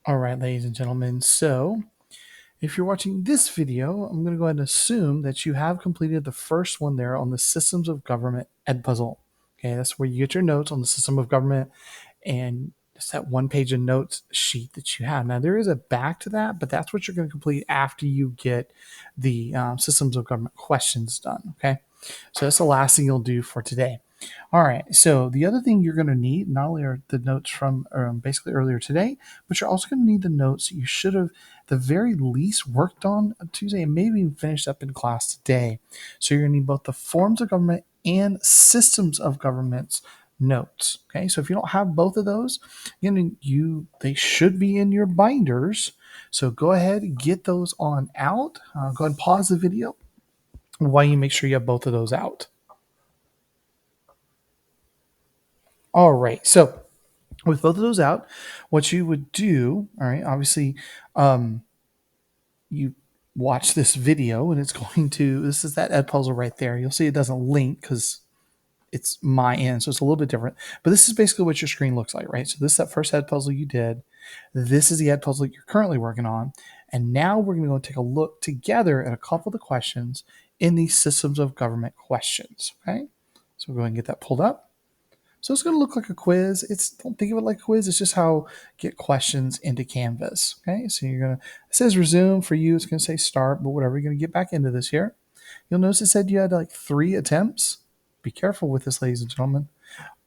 All right, ladies and gentlemen. So, if you're watching this video, I'm going to go ahead and assume that you have completed the first one there on the Systems of Government Ed Puzzle. Okay, that's where you get your notes on the system of government and it's that one page of notes sheet that you have. Now, there is a back to that, but that's what you're going to complete after you get the Systems of Government questions done. Okay, so that's the last thing you'll do for today. All right. So the other thing you're going to need not only are the notes from basically earlier today, but you're also going to need the notes you should have, at the very least, worked on Tuesday and maybe even finished up in class today. So you're going to need both the forms of government and systems of governments notes. Okay. So if you don't have both of those, they should be in your binders. So go ahead and get those on out. Go ahead and pause the video while you make sure you have both of those out. All right. So with both of those out, what you would do, all right, obviously, you watch this video and it's going to, this is that Ed puzzle right there. You'll see it doesn't link because it's my end, so it's a little bit different. But this is basically what your screen looks like, right? So this is that first Ed puzzle you did. This is the Ed puzzle you're currently working on. And now we're going to go take a look together at a couple of the questions in these systems of government questions, okay? So we'll go ahead and get that pulled up. So it's going to look like a quiz. Don't think of it like a quiz. It's just how get questions into Canvas. Okay, so you're gonna. It says resume for you. It's going to say start, but whatever. You're going to get back into this here. You'll notice it said you had like 3 attempts. Be careful with this, ladies and gentlemen.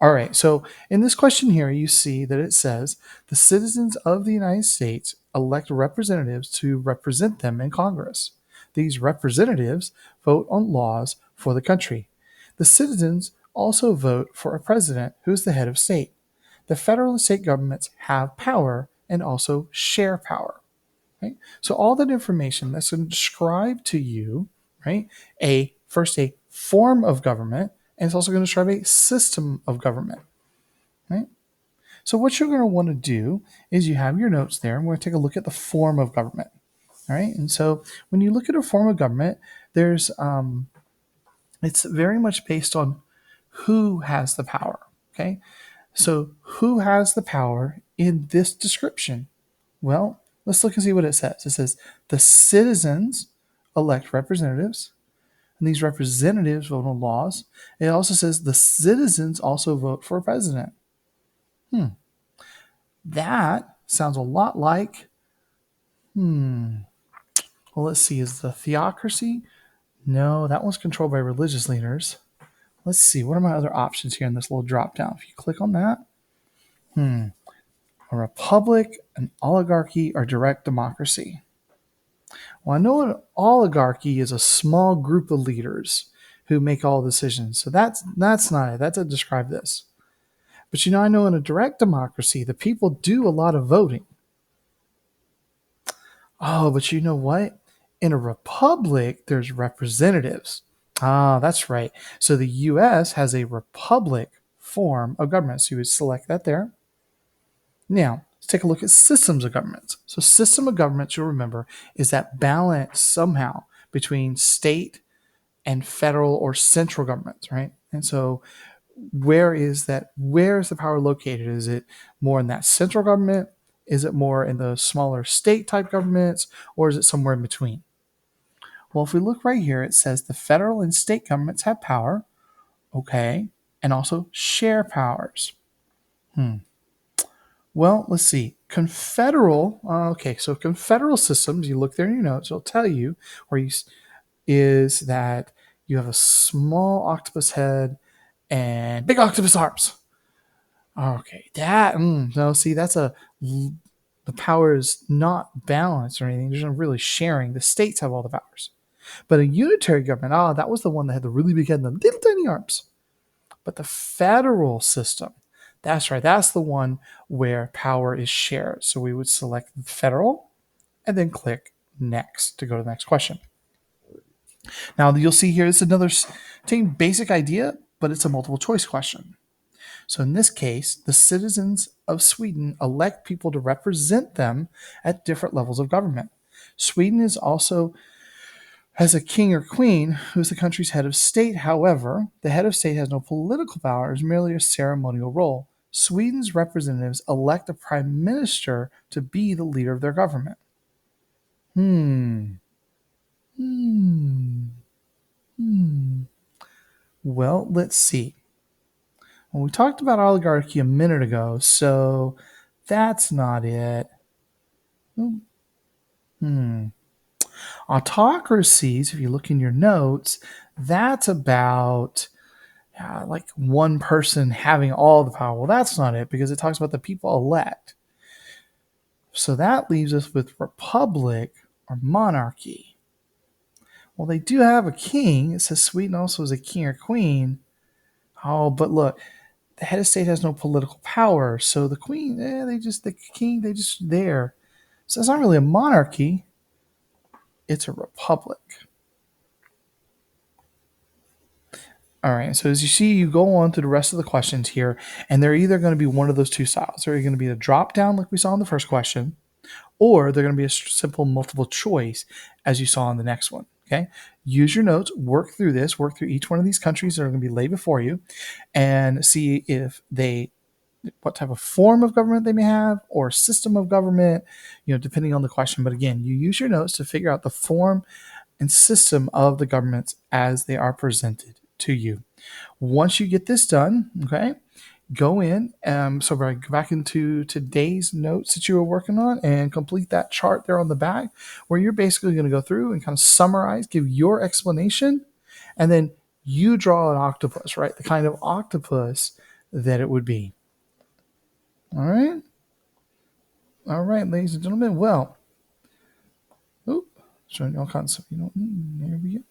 All right. So in this question here, you see that it says the citizens of the United States elect representatives to represent them in Congress. These representatives vote on laws for the country. The citizens also vote for a president who is the head of state. The federal and state governments have power and also share power. Right? So all that information that's going to describe to you, right, a form of government, and it's also going to describe a system of government. Right? So what you're going to want to do is you have your notes there, and we're going to take a look at the form of government. All right. And so when you look at a form of government, there's it's very much based on who has the power. Okay. So who has the power in this description? Well, let's look and see what it says. It says the citizens elect representatives, and these representatives vote on laws. It also says the citizens also vote for a president. That sounds a lot like, well, let's see, is the theocracy? No, that one's controlled by religious leaders. Let's see, what are my other options here in this little drop down? If you click on that, a republic, an oligarchy, or direct democracy. Well, I know an oligarchy is a small group of leaders who make all decisions. So that's not it. That doesn't describe this. But I know in a direct democracy, the people do a lot of voting. Oh, but you know what? In a republic, there's representatives. Ah, that's right. So the US has a republic form of government. So you would select that there. Now, let's take a look at systems of governments. So, system of governments, you'll remember, is that balance somehow between state and federal or central governments, right? And so, where is that? Where is the power located? Is it more in that central government? Is it more in the smaller state type governments? Or is it somewhere in between? Well, if we look right here, it says the federal and state governments have power, okay, and also share powers. Well, let's see. So confederal systems, you look there in your notes, it'll tell you is that you have a small octopus head and big octopus arms. Okay, no, see, the power is not balanced or anything. There's no really sharing. The states have all the powers. But a unitary government, that was the one that had the really big head and the little tiny arms. But the federal system, that's right, that's the one where power is shared. So we would select federal and then click next to go to the next question. Now you'll see here, it's another same basic idea, but it's a multiple choice question. So in this case, the citizens of Sweden elect people to represent them at different levels of government. Sweden is also has a king or queen who is the country's head of state. However, the head of state has no political power, it's merely a ceremonial role. Sweden's representatives elect a prime minister to be the leader of their government? Hmm. Hmm. Hmm. Well, let's see. Well, we talked about oligarchy a minute ago, so that's not it. Hmm. Autocracies, if you look in your notes, that's about like one person having all the power. Well, that's not it because it talks about the people elect. So that leaves us with republic or monarchy. Well, they do have a king. It says Sweden also has a king or queen. Oh, but look, the head of state has no political power. So the queen, the king, they just there. So it's not really a monarchy. It's a republic. All right. So as you see, you go on to the rest of the questions here, and they're either going to be one of those two styles. They're going to be a drop down, like we saw in the first question, or they're going to be a simple multiple choice, as you saw in the next one. Okay. Use your notes, work through this, work through each one of these countries that are going to be laid before you, and see if they what type of form of government they may have or system of government, depending on the question. But again, you use your notes to figure out the form and system of the governments as they are presented to you. Once you get this done, okay, go in. So go back into today's notes that you were working on and complete that chart there on the back where you're basically going to go through and kind of summarize, give your explanation, and then you draw an octopus, right? The kind of octopus that it would be. All right. All right, ladies and gentlemen. Well, showing you all kinds of, there we go.